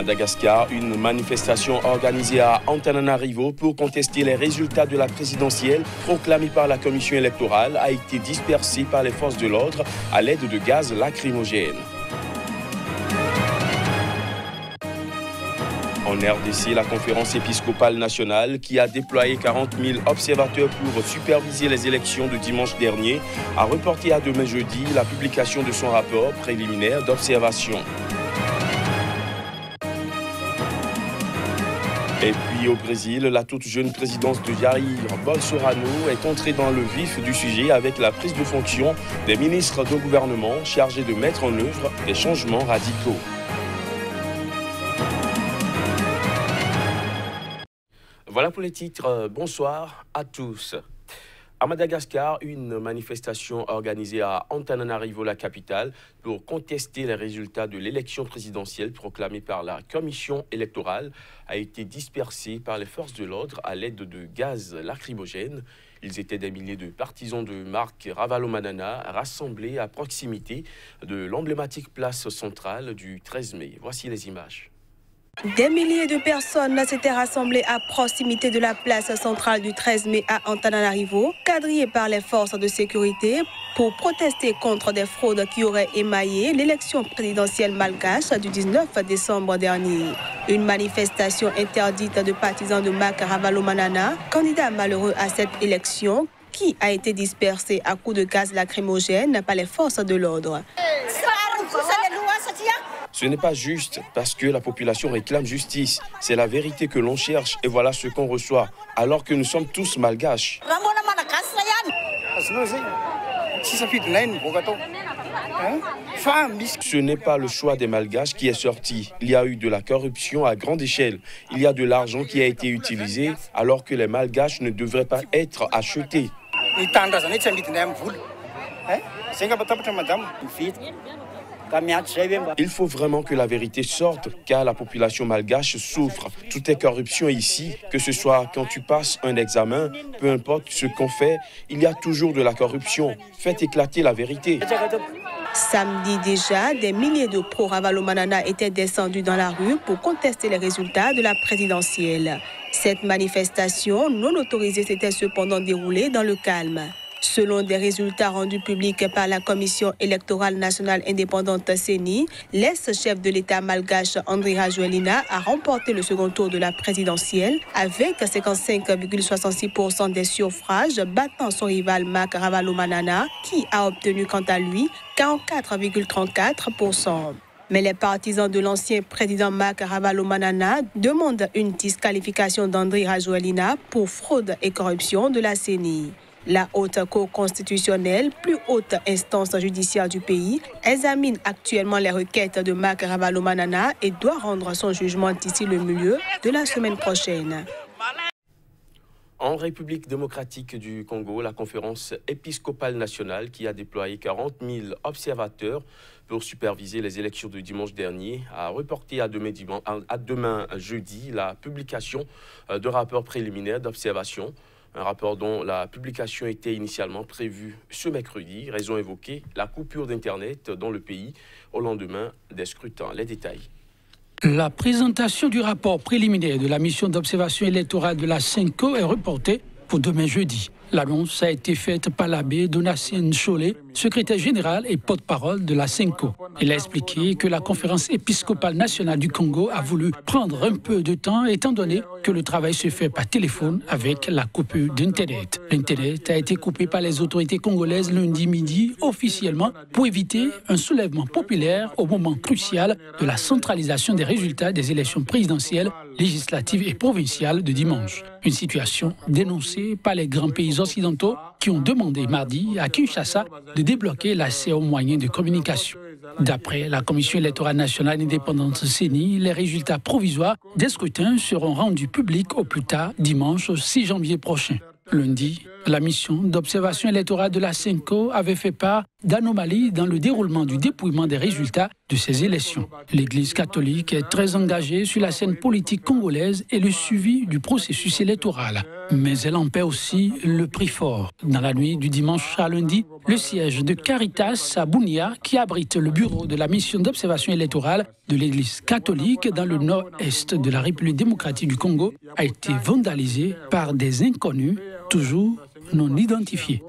Madagascar, une manifestation organisée à Antananarivo pour contester les résultats de la présidentielle proclamée par la commission électorale a été dispersée par les forces de l'ordre à l'aide de gaz lacrymogènes. En RDC, la conférence épiscopale nationale, qui a déployé 40 000 observateurs pour superviser les élections de dimanche dernier, a reporté à demain jeudi la publication de son rapport préliminaire d'observation. Et puis au Brésil, la toute jeune présidence de Jair Bolsonaro est entrée dans le vif du sujet avec la prise de fonction des ministres de gouvernement chargés de mettre en œuvre des changements radicaux. Voilà pour les titres. Bonsoir à tous. À Madagascar, une manifestation organisée à Antananarivo, la capitale, pour contester les résultats de l'élection présidentielle proclamée par la commission électorale a été dispersée par les forces de l'ordre à l'aide de gaz lacrymogènes. Ils étaient des milliers de partisans de Marc Ravalomanana rassemblés à proximité de l'emblématique place centrale du 13 mai. Voici les images. Des milliers de personnes s'étaient rassemblées à proximité de la place centrale du 13 mai à Antananarivo, quadrillées par les forces de sécurité pour protester contre des fraudes qui auraient émaillé l'élection présidentielle malgache du 19 décembre dernier. Une manifestation interdite de partisans de Marc Ravalomanana, candidat malheureux à cette élection, qui a été dispersée à coups de gaz lacrymogène par les forces de l'ordre. Ce n'est pas juste parce que la population réclame justice. C'est la vérité que l'on cherche et voilà ce qu'on reçoit, alors que nous sommes tous malgaches. Ce n'est pas le choix des malgaches qui est sorti. Il y a eu de la corruption à grande échelle. Il y a de l'argent qui a été utilisé alors que les malgaches ne devraient pas être achetés. Il faut vraiment que la vérité sorte, car la population malgache souffre. Tout est corruption ici, que ce soit quand tu passes un examen, peu importe ce qu'on fait, il y a toujours de la corruption. Faites éclater la vérité. Samedi déjà, des milliers de pro-Ravalomanana étaient descendus dans la rue pour contester les résultats de la présidentielle. Cette manifestation non autorisée s'était cependant déroulée dans le calme. Selon des résultats rendus publics par la Commission électorale nationale indépendante CENI, l'ex-chef de l'État malgache Andry Rajoelina a remporté le second tour de la présidentielle avec 55,66% des suffrages, battant son rival Marc Ravalomanana qui a obtenu quant à lui 44,34%. Mais les partisans de l'ancien président Marc Ravalomanana demandent une disqualification d'Andry Rajoelina pour fraude et corruption de la CENI. La Haute Cour constitutionnelle, plus haute instance judiciaire du pays, examine actuellement les requêtes de Marc Ravalomanana et doit rendre son jugement d'ici le milieu de la semaine prochaine. En République démocratique du Congo, la conférence épiscopale nationale qui a déployé 40 000 observateurs pour superviser les élections de dimanche dernier a reporté à demain jeudi la publication de rapports préliminaires d'observation. Un rapport dont la publication était initialement prévue ce mercredi, raison évoquée, la coupure d'Internet dans le pays au lendemain des scrutins. Les détails. La présentation du rapport préliminaire de la mission d'observation électorale de la CENCO est reportée pour demain jeudi. L'annonce a été faite par l'abbé Donatien Cholet, secrétaire général et porte-parole de la CENCO. Il a expliqué que la conférence épiscopale nationale du Congo a voulu prendre un peu de temps étant donné que le travail se fait par téléphone avec la coupure d'Internet. L'Internet a été coupé par les autorités congolaises lundi midi officiellement pour éviter un soulèvement populaire au moment crucial de la centralisation des résultats des élections présidentielles, législatives et provinciales de dimanche. Une situation dénoncée par les grands pays occidentaux qui ont demandé mardi à Kinshasa de débloquer l'accès aux moyens de communication. D'après la Commission électorale nationale indépendante CENI, les résultats provisoires des scrutins seront rendus publics au plus tard dimanche 6 janvier prochain. Lundi, la mission d'observation électorale de la CENCO avait fait part d'anomalies dans le déroulement du dépouillement des résultats de ces élections. L'Église catholique est très engagée sur la scène politique congolaise et le suivi du processus électoral. Mais elle en paie aussi le prix fort. Dans la nuit du dimanche à lundi, le siège de Caritas à Bunia, qui abrite le bureau de la mission d'observation électorale de l'Église catholique dans le nord-est de la République démocratique du Congo, a été vandalisé par des inconnus, toujours non identifiés.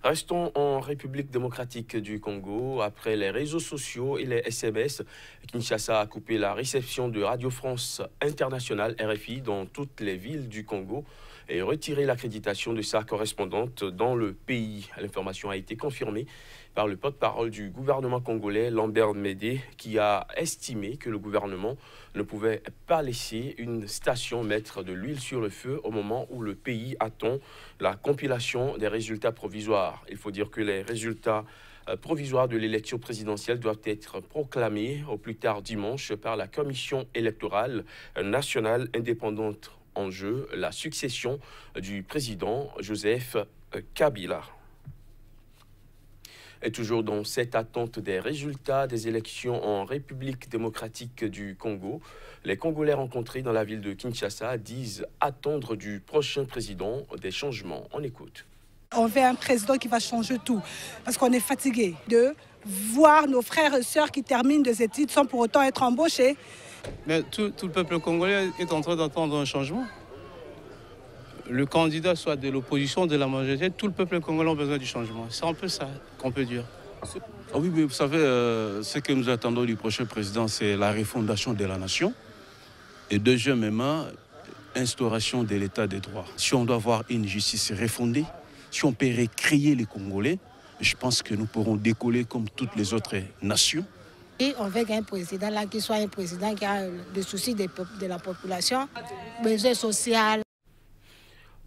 Restons en République démocratique du Congo. Après les réseaux sociaux et les SMS, Kinshasa a coupé la réception de Radio France Internationale, RFI, dans toutes les villes du Congo et retiré l'accréditation de sa correspondante dans le pays. L'information a été confirmée par le porte-parole du gouvernement congolais, Lambert Médé, qui a estimé que le gouvernement ne pouvait pas laisser une station mettre de l'huile sur le feu au moment où le pays attend la compilation des résultats provisoires. Il faut dire que les résultats provisoires de l'élection présidentielle doivent être proclamés au plus tard dimanche par la Commission électorale nationale indépendante. En jeu, la succession du président Joseph Kabila. Et toujours dans cette attente des résultats des élections en République démocratique du Congo, les Congolais rencontrés dans la ville de Kinshasa disent attendre du prochain président des changements. On écoute. On veut un président qui va changer tout, parce qu'on est fatigué de voir nos frères et sœurs qui terminent des études sans pour autant être embauchés. Mais tout le peuple congolais est en train d'attendre un changement. Le candidat soit de l'opposition, de la majorité, tout le peuple congolais a besoin du changement. C'est un peu ça qu'on peut dire. Ah oui, mais vous savez, ce que nous attendons du prochain président, c'est la refondation de la nation. Et deuxièmement, instauration de l'état des droits. Si on doit avoir une justice refondée, si on peut recréer les Congolais, je pense que nous pourrons décoller comme toutes les autres nations. Et on veut un président là qui soit un président qui a des soucis de la population, besoin social.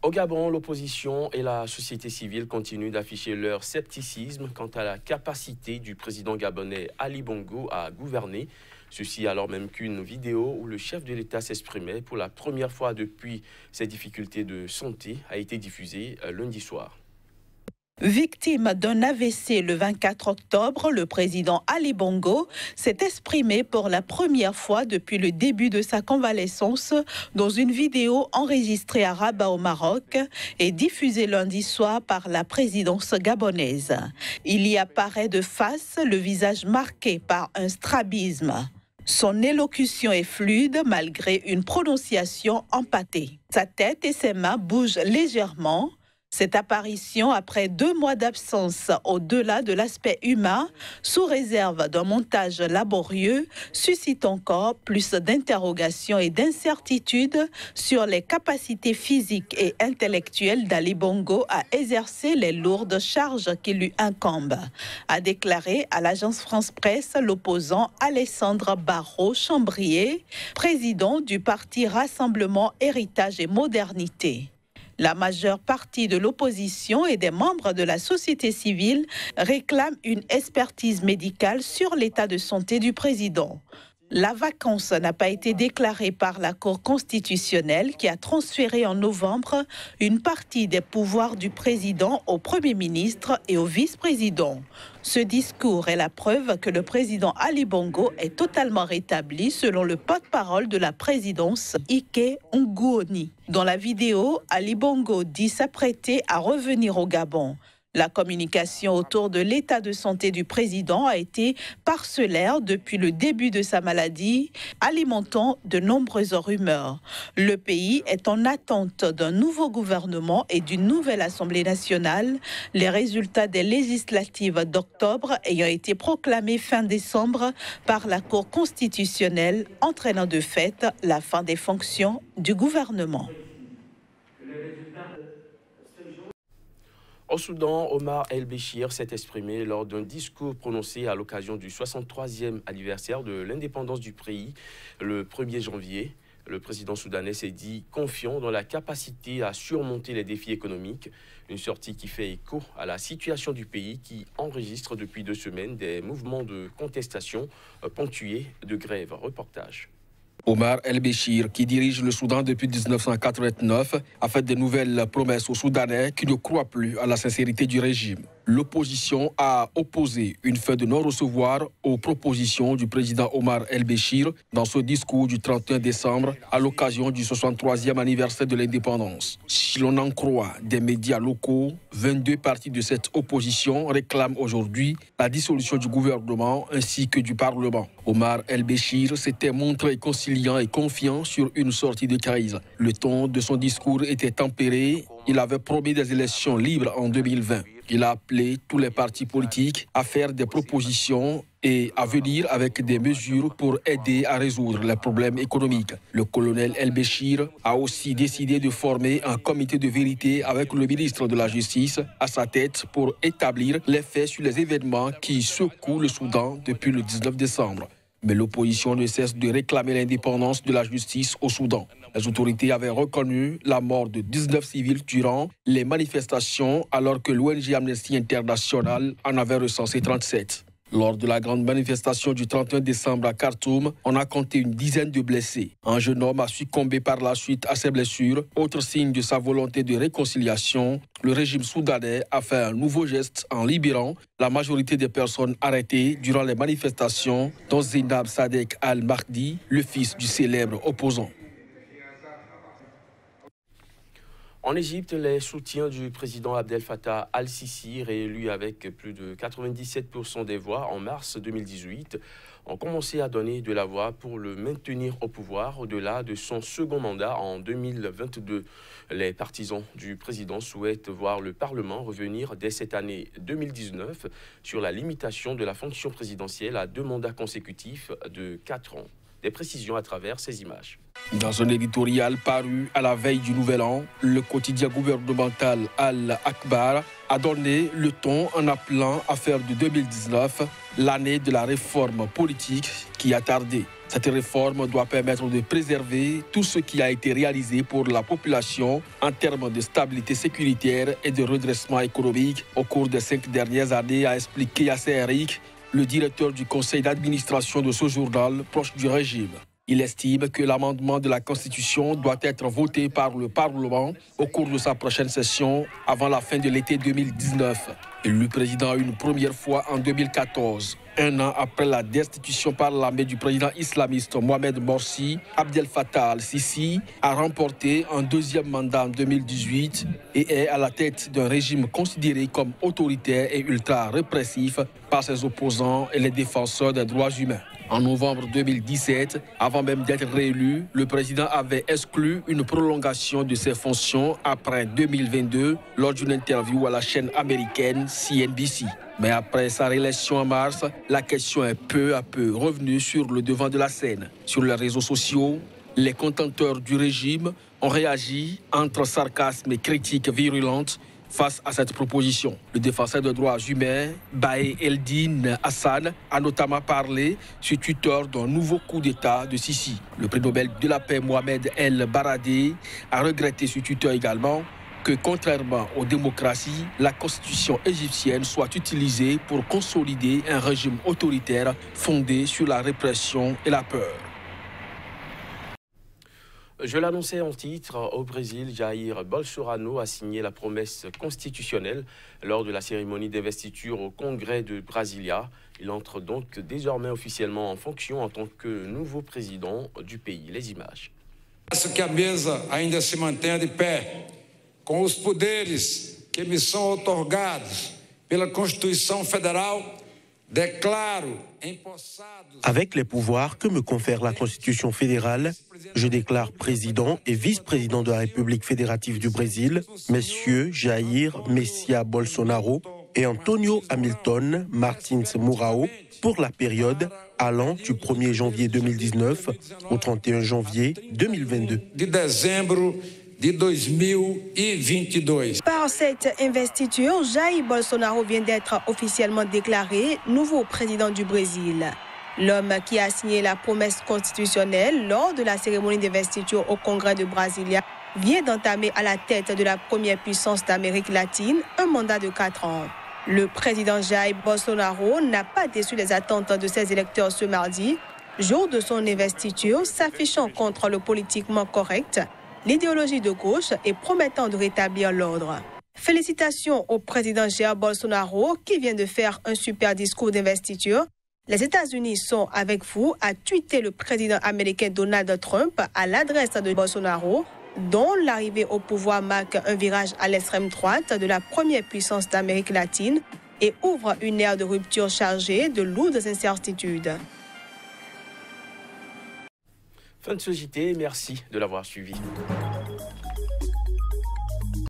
Au Gabon, l'opposition et la société civile continuent d'afficher leur scepticisme quant à la capacité du président gabonais Ali Bongo à gouverner. Ceci alors même qu'une vidéo où le chef de l'État s'exprimait pour la première fois depuis ses difficultés de santé a été diffusée lundi soir. Victime d'un AVC le 24 octobre, le président Ali Bongo s'est exprimé pour la première fois depuis le début de sa convalescence dans une vidéo enregistrée à Rabat au Maroc et diffusée lundi soir par la présidence gabonaise. Il y apparaît de face, le visage marqué par un strabisme. Son élocution est fluide malgré une prononciation empâtée. Sa tête et ses mains bougent légèrement. Cette apparition, après 2 mois d'absence au-delà de l'aspect humain, sous réserve d'un montage laborieux, suscite encore plus d'interrogations et d'incertitudes sur les capacités physiques et intellectuelles d'Ali Bongo à exercer les lourdes charges qui lui incombent, a déclaré à l'agence France-Presse l'opposant Alessandre Barrault-Chambrier, président du parti Rassemblement Héritage et Modernité. La majeure partie de l'opposition et des membres de la société civile réclament une expertise médicale sur l'état de santé du président. La vacance n'a pas été déclarée par la Cour constitutionnelle qui a transféré en novembre une partie des pouvoirs du président au Premier ministre et au vice-président. Ce discours est la preuve que le président Ali Bongo est totalement rétabli selon le porte-parole de la présidence, Ike Nguoni. Dans la vidéo, Ali Bongo dit s'apprêter à revenir au Gabon. La communication autour de l'état de santé du président a été parcellaire depuis le début de sa maladie, alimentant de nombreuses rumeurs. Le pays est en attente d'un nouveau gouvernement et d'une nouvelle Assemblée nationale, les résultats des législatives d'octobre ayant été proclamés fin décembre par la Cour constitutionnelle, entraînant de fait la fin des fonctions du gouvernement. Au Soudan, Omar El-Béchir s'est exprimé lors d'un discours prononcé à l'occasion du 63e anniversaire de l'indépendance du pays le 1er janvier. Le président soudanais s'est dit confiant dans la capacité à surmonter les défis économiques. Une sortie qui fait écho à la situation du pays qui enregistre depuis 2 semaines des mouvements de contestation ponctués de grèves. Reportage. Omar El-Béchir, qui dirige le Soudan depuis 1989, a fait de nouvelles promesses aux Soudanais qui ne croient plus à la sincérité du régime. L'opposition a opposé une fin de non-recevoir aux propositions du président Omar El-Béchir dans ce discours du 31 décembre à l'occasion du 63e anniversaire de l'indépendance. Si l'on en croit des médias locaux, 22 partis de cette opposition réclament aujourd'hui la dissolution du gouvernement ainsi que du Parlement. Omar El-Béchir s'était montré conciliant et confiant sur une sortie de crise. Le ton de son discours était tempéré. Il avait promis des élections libres en 2020. Il a appelé tous les partis politiques à faire des propositions et à venir avec des mesures pour aider à résoudre les problèmes économiques. Le colonel El-Béchir a aussi décidé de former un comité de vérité avec le ministre de la Justice à sa tête pour établir les faits sur les événements qui secouent le Soudan depuis le 19 décembre. Mais l'opposition ne cesse de réclamer l'indépendance de la justice au Soudan. Les autorités avaient reconnu la mort de 19 civils durant les manifestations alors que l'ONG Amnesty International en avait recensé 37. Lors de la grande manifestation du 31 décembre à Khartoum, on a compté une dizaine de blessés. Un jeune homme a succombé par la suite à ses blessures. Autre signe de sa volonté de réconciliation, le régime soudanais a fait un nouveau geste en libérant la majorité des personnes arrêtées durant les manifestations, dont Zeinab Sadek Al-Mahdi, le fils du célèbre opposant. En Égypte, les soutiens du président Abdel Fattah al-Sisi, réélu avec plus de 97% des voix en mars 2018, ont commencé à donner de la voix pour le maintenir au pouvoir au-delà de son second mandat en 2022. Les partisans du président souhaitent voir le Parlement revenir dès cette année 2019 sur la limitation de la fonction présidentielle à 2 mandats consécutifs de 4 ans. Des précisions à travers ces images. Dans un éditorial paru à la veille du Nouvel An, le quotidien gouvernemental Al-Akhbar a donné le ton en appelant à faire de 2019 l'année de la réforme politique qui a tardé. Cette réforme doit permettre de préserver tout ce qui a été réalisé pour la population en termes de stabilité sécuritaire et de redressement économique au cours des 5 dernières années, a expliqué Yasser Eric, le directeur du conseil d'administration de ce journal proche du régime. Il estime que l'amendement de la Constitution doit être voté par le Parlement au cours de sa prochaine session avant la fin de l'été 2019. Élu président une première fois en 2014, 1 an après la destitution par l'armée du président islamiste Mohamed Morsi, Abdel Fattah al-Sisi a remporté un 2e mandat en 2018 et est à la tête d'un régime considéré comme autoritaire et ultra-répressif par ses opposants et les défenseurs des droits humains. En novembre 2017, avant même d'être réélu, le président avait exclu une prolongation de ses fonctions après 2022 lors d'une interview à la chaîne américaine CNBC. Mais après sa réélection en mars, la question est peu à peu revenue sur le devant de la scène. Sur les réseaux sociaux, les contempteurs du régime ont réagi entre sarcasme et critiques virulentes face à cette proposition. Le défenseur des droits humains, Bae Eldin Hassan, a notamment parlé sur Twitter d'un nouveau coup d'État de Sisi. Le prix Nobel de la paix Mohamed El Baradei a regretté sur Twitter également que, contrairement aux démocraties, la constitution égyptienne soit utilisée pour consolider un régime autoritaire fondé sur la répression et la peur. Je l'annonçais en titre, au Brésil, Jair Bolsonaro a signé la promesse constitutionnelle lors de la cérémonie d'investiture au Congrès de Brasilia. Il entre donc désormais officiellement en fonction en tant que nouveau président du pays. Les images. Que a mesa ainda se mantenha de pé, com os poderes que me são outorgados pela Constituição Federal. Avec les pouvoirs que me confère la Constitution fédérale, je déclare président et vice-président de la République fédérative du Brésil, messieurs Jair Messias Bolsonaro et Antonio Hamilton Martins Mourão, pour la période allant du 1er janvier 2019 au 31 janvier 2022. De 2022. Par cette investiture, Jair Bolsonaro vient d'être officiellement déclaré nouveau président du Brésil. L'homme qui a signé la promesse constitutionnelle lors de la cérémonie d'investiture au Congrès de Brasilia vient d'entamer à la tête de la première puissance d'Amérique latine un mandat de 4 ans. Le président Jair Bolsonaro n'a pas déçu les attentes de ses électeurs ce mardi, jour de son investiture, s'affichant contre le politiquement correct, l'idéologie de gauche et promettant de rétablir l'ordre. Félicitations au président Jair Bolsonaro qui vient de faire un super discours d'investiture. Les États-Unis sont avec vous, a tweeté le président américain Donald Trump à l'adresse de Bolsonaro, dont l'arrivée au pouvoir marque un virage à l'extrême droite de la première puissance d'Amérique latine et ouvre une ère de rupture chargée de lourdes incertitudes. Fin de ce JT, merci de l'avoir suivi.